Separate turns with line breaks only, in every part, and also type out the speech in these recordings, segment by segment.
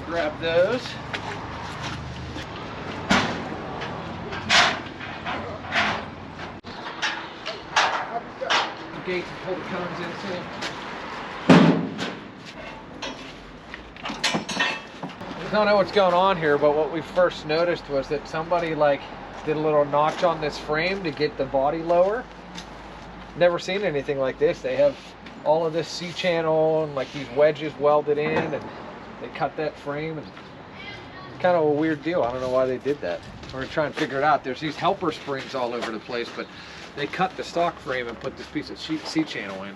grab those. Gates and pull the cones into. I don't know what's going on here, but what we first noticed was that somebody like did a little notch on this frame to get the body lower. Never seen anything like this. They have all of this C-channel and like these wedges welded in, and they cut that frame, and it's kind of a weird deal. I don't know why they did that. We're gonna try and figure it out. There's these helper springs all over the place, but they cut the stock frame and put this piece of C-channel in.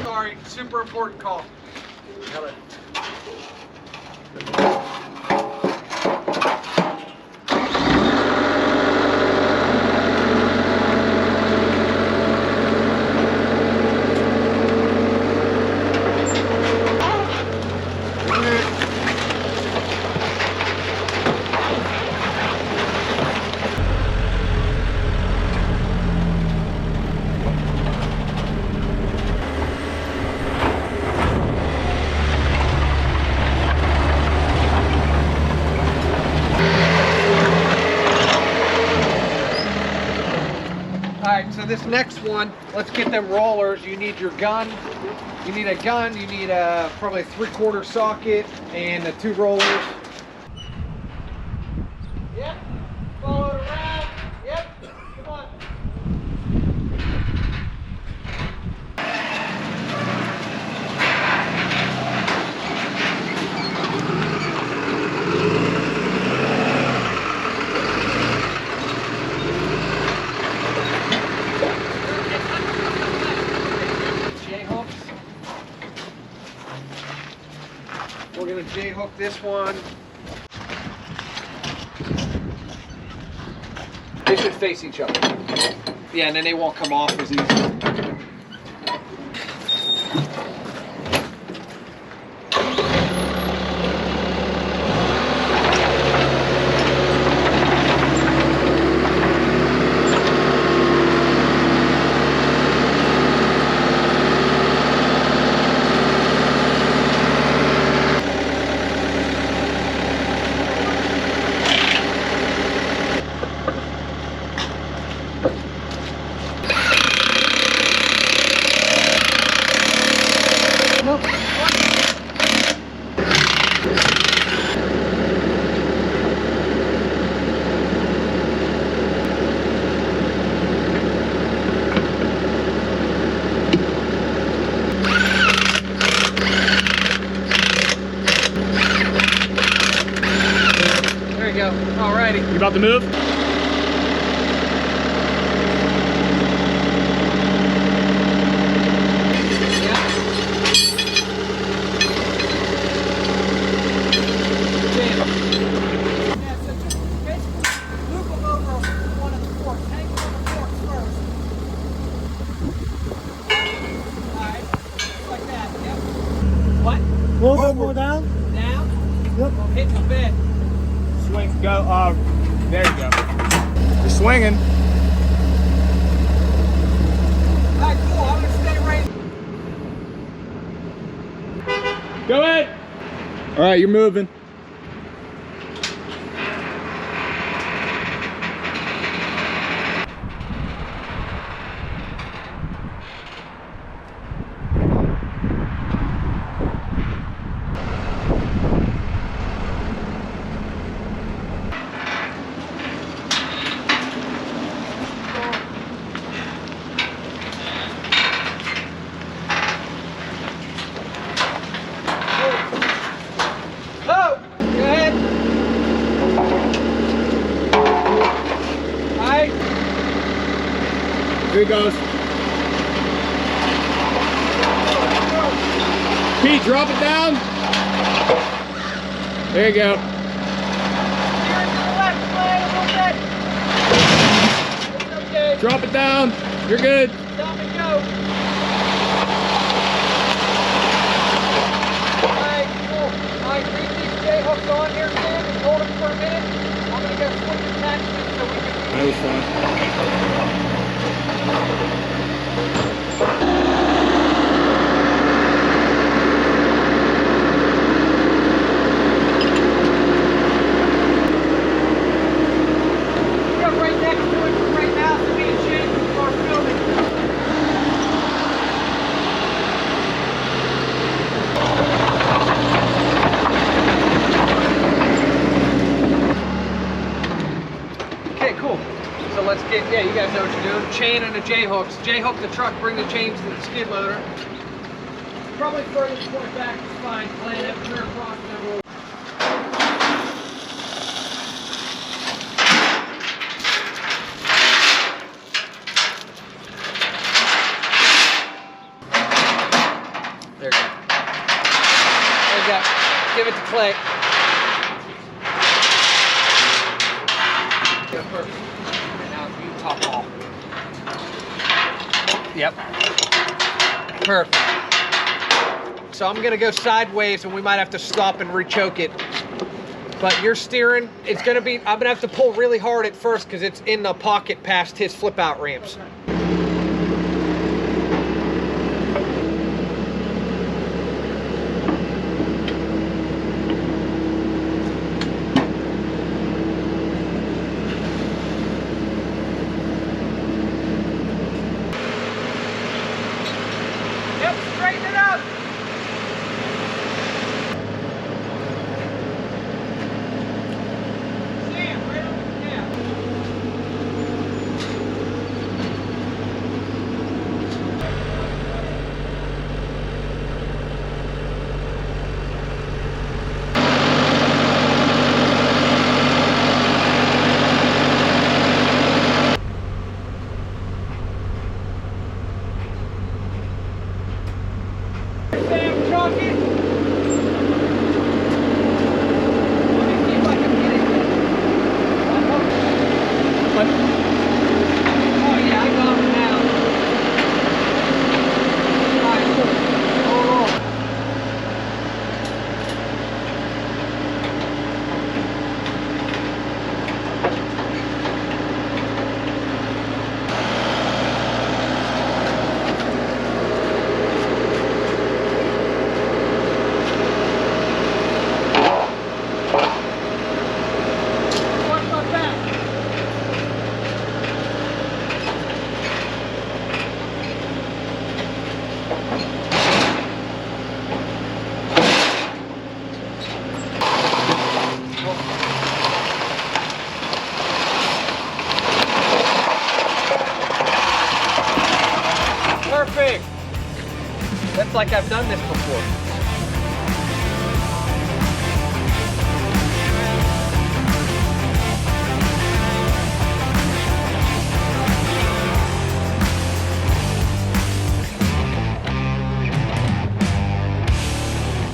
Sorry, super important call. Alright, so this next one, let's get them rollers. You need your gun. You need a gun, you need a probably a 3/4 socket and the 2 rollers. Yep, follow it around. Yep, come on. We're going to J-hook this one. They should face each other. Yeah, and then they won't come off as easy. Alrighty.
You about to move?
What?
A little bit more down?
Down?
Yep.
Hit the bed.
Swing, go, there you go. You're swinging.
Alright, cool, I'm gonna stay right.
Go ahead. All right, you're moving. Here he goes. Pete, drop it down. There you go.
Steer to the left, play a little bit.
Drop it down. You're good.
Stop and go. Alright, cool. Alright, leave these J-hooks on here, Sam, and hold them for a minute. I'm gonna go switch attachments so we can...
That was fun.
Right next to it right now, so me and Shane can start filming. Okay, cool. So let's get, yeah, you guys know what you're doing. Chain and the J-hooks. J-hook the truck, bring the chains to the skid loader. Probably furthest point back is fine. Plan it, turn across, and then we'll... There you go. There you go. Give it to Clay. Yeah, perfect. And now you top off. Yep. Perfect. So I'm gonna go sideways and we might have to stop and re-choke it. But you're steering, it's gonna be, I'm gonna have to pull really hard at first because it's in the pocket past his flip out ramps. Straighten it up. Sam, right on the cab. Sam, chalk it. Let me see if I can get it. Oh yeah, I got it now. Alright, cool. Hold on. Watch my back. Perfect. That's like I've done this before.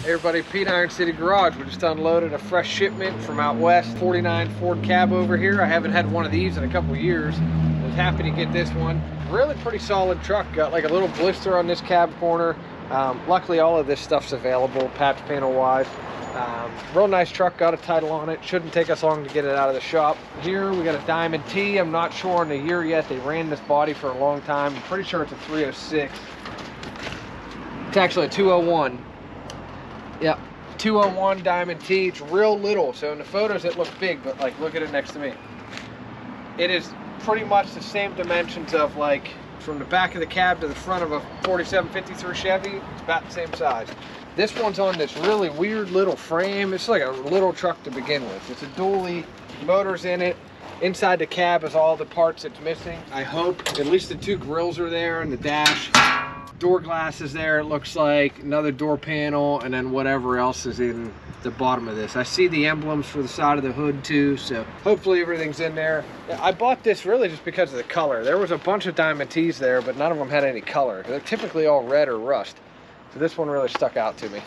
Hey everybody, Pete Iron City Garage. We just unloaded a fresh shipment from out west, 49 Ford Cabover here. I haven't had one of these in a couple years. I was happy to get this one. Really pretty solid truck. Got like a little blister on this cab corner. Luckily all of this stuff's available, patch panel wise. Real nice truck, got a title on it. Shouldn't take us long to get it out of the shop. Here we got a Diamond T. I'm not sure on the year yet. They ran this body for a long time. I'm pretty sure it's a 306. It's actually a 201. Yep, 201 Diamond T. It's real little, so in the photos it looks big, but like look at it next to me. It is pretty much the same dimensions of like from the back of the cab to the front of a 4753 Chevy. It's about the same size. This one's on this really weird little frame. It's like a little truck to begin with. It's a dually, motors in it. Inside the cab is all the parts that's missing. I hope at least the two grills are there and the dash. Door glass is there, it looks like. Another door panel, and then whatever else is in the bottom of this. I see the emblems for the side of the hood too, so hopefully everything's in there. I bought this really just because of the color. There was a bunch of Diamond T's there, but none of them had any color. They're typically all red or rust. So this one really stuck out to me.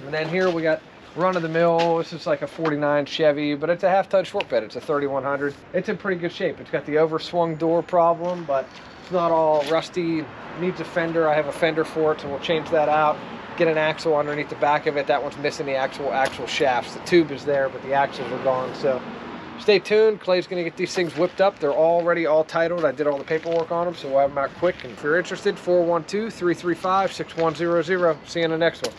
And then here we got run-of-the-mill. This is like a 49 Chevy, but it's a half-ton short bed. It's a 3100. It's in pretty good shape. It's got the overswung door problem, but it's not all rusty. Needs a fender. I have a fender for it, so we'll change that out. Get an axle underneath the back of it. That one's missing the actual shafts. The tube is there, but the axles are gone. So stay tuned. Clay's going to get these things whipped up. They're already all titled. I did all the paperwork on them, so we'll have them out quick. And if you're interested, 412-335-6100. See you in the next one.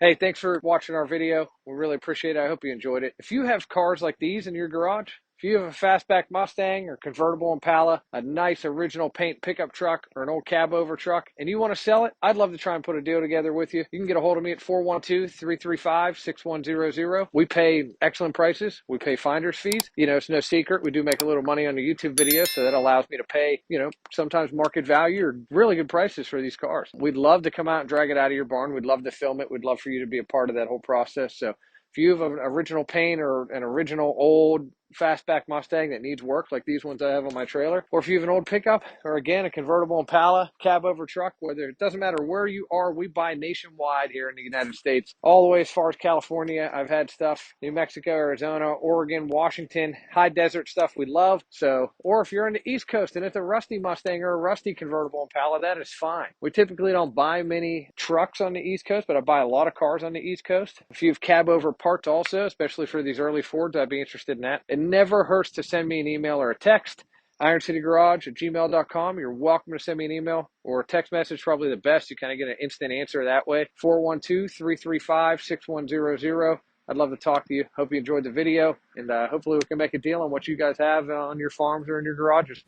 Hey, thanks for watching our video. We really appreciate it. I hope you enjoyed it. If you have cars like these in your garage, if you have a fastback Mustang or convertible Impala, a nice original paint pickup truck or an old Cabover truck, and you want to sell it, I'd love to try and put a deal together with you. You can get a hold of me at 412-335-6100. We pay excellent prices. We pay finder's fees. You know, it's no secret. We do make a little money on the YouTube video, so that allows me to pay, you know, sometimes market value or really good prices for these cars. We'd love to come out and drag it out of your barn. We'd love to film it. We'd love for you to be a part of that whole process. So if you have an original paint or an original old fastback Mustang that needs work, like these ones I have on my trailer, or if you have an old pickup, or again, a convertible Impala, Cabover truck, whether it doesn't matter where you are, we buy nationwide here in the United States, all the way as far as California. I've had stuff, New Mexico, Arizona, Oregon, Washington, high desert stuff we love. So, or if you're in the East Coast and it's a rusty Mustang or a rusty convertible Impala, that is fine. We typically don't buy many trucks on the East Coast, but I buy a lot of cars on the East Coast. If you have Cabover parts also, especially for these early Fords, I'd be interested in that. It never hurts to send me an email or a text. IronCityGarage@gmail.com. You're welcome to send me an email or a text message, probably the best. You kind of get an instant answer that way. 412-335-6100. I'd love to talk to you. Hope you enjoyed the video, and hopefully we can make a deal on what you guys have on your farms or in your garages.